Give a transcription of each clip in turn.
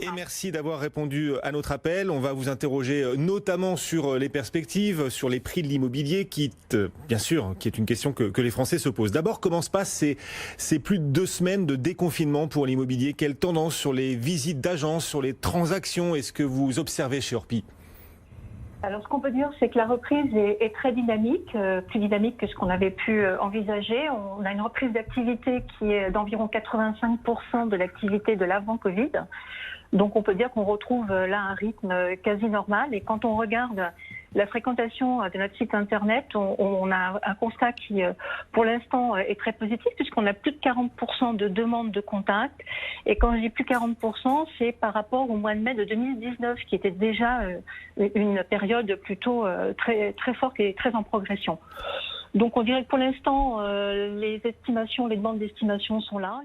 Et merci d'avoir répondu à notre appel. On va vous interroger notamment sur les perspectives, sur les prix de l'immobilier, bien sûr, qui est une question que les Français se posent. D'abord, comment se passent ces plus de 2 semaines de déconfinement pour l'immobilier? Quelle tendance sur les visites d'agences, sur les transactions est-ce que vous observez chez Orpi? Alors, ce qu'on peut dire, c'est que la reprise est très dynamique, plus dynamique que ce qu'on avait pu envisager. On a une reprise d'activité qui est d'environ 85% de l'activité de l'avant-Covid. Donc, on peut dire qu'on retrouve là un rythme quasi normal. Et quand on regarde la fréquentation de notre site internet, on a un constat qui, pour l'instant, est très positif puisqu'on a plus de 40% de demandes de contact. Et quand je dis plus 40%, c'est par rapport au mois de mai de 2019, qui était déjà une période plutôt très, très forte et très en progression. Donc, on dirait que pour l'instant, les demandes d'estimation sont là.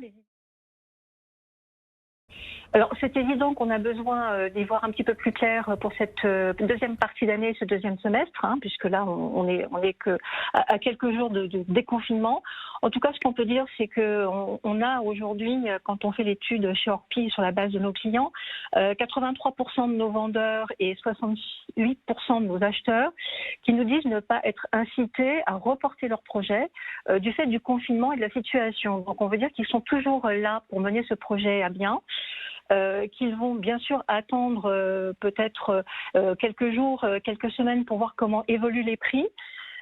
Alors, c'est évident qu'on a besoin d'y voir un petit peu plus clair pour cette deuxième partie d'année, ce deuxième semestre, puisque là, on est que à quelques jours de déconfinement. En tout cas, ce qu'on peut dire, c'est que on a aujourd'hui, quand on fait l'étude chez Orpi sur la base de nos clients, 83% de nos vendeurs et 68% de nos acheteurs qui nous disent ne pas être incités à reporter leurs projets du fait du confinement et de la situation. Donc, on veut dire qu'ils sont toujours là pour mener ce projet à bien. Qu'ils vont bien sûr attendre peut-être quelques jours, quelques semaines pour voir comment évoluent les prix.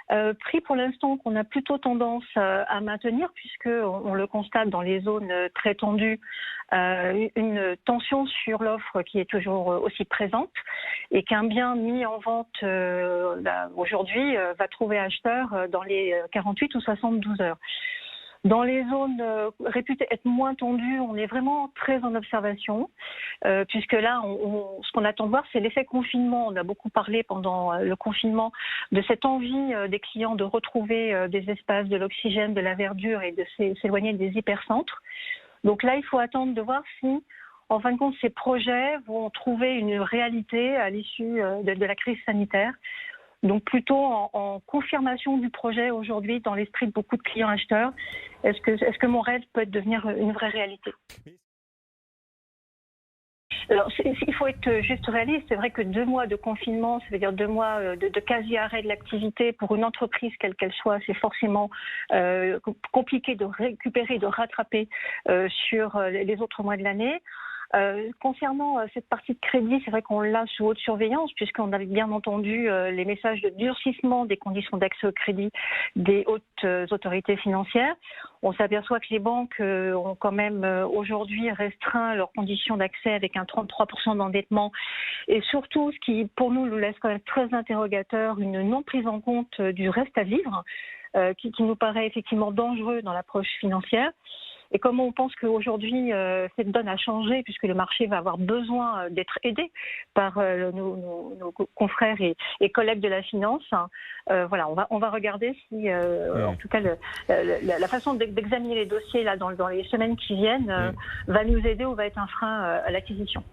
Prix pour l'instant qu'on a plutôt tendance à maintenir puisque on le constate dans les zones très tendues, une tension sur l'offre qui est toujours aussi présente et qu'un bien mis en vente aujourd'hui va trouver acheteur dans les 48 ou 72 heures. Dans les zones réputées être moins tendues, on est vraiment très en observation, puisque là, ce qu'on attend de voir, c'est l'effet confinement. On a beaucoup parlé pendant le confinement de cette envie des clients de retrouver des espaces, de l'oxygène, de la verdure et de s'éloigner des hypercentres. Donc là, il faut attendre de voir si, en fin de compte, ces projets vont trouver une réalité à l'issue de la crise sanitaire. Donc plutôt en confirmation du projet aujourd'hui dans l'esprit de beaucoup de clients acheteurs. Est-ce que mon rêve peut devenir une vraie réalité? Alors, il faut être juste réaliste. C'est vrai que 2 mois de confinement, ça veut dire 2 mois de quasi-arrêt de l'activité pour une entreprise, quelle qu'elle soit, c'est forcément compliqué de récupérer, de rattraper sur les autres mois de l'année. Concernant cette partie de crédit, c'est vrai qu'on l'a sous haute surveillance puisqu'on avait bien entendu les messages de durcissement des conditions d'accès au crédit des hautes autorités financières. On s'aperçoit que les banques ont quand même aujourd'hui restreint leurs conditions d'accès avec un 33% d'endettement et surtout, ce qui pour nous laisse quand même très interrogateur, une non prise en compte du reste à vivre qui nous paraît effectivement dangereux dans l'approche financière. Et comme on pense qu'aujourd'hui, cette donne a changé puisque le marché va avoir besoin d'être aidé par nos confrères et collègues de la finance, voilà, on va regarder si, en tout cas, la façon d'examiner les dossiers là, dans les semaines qui viennent va nous aider ou va être un frein à l'acquisition.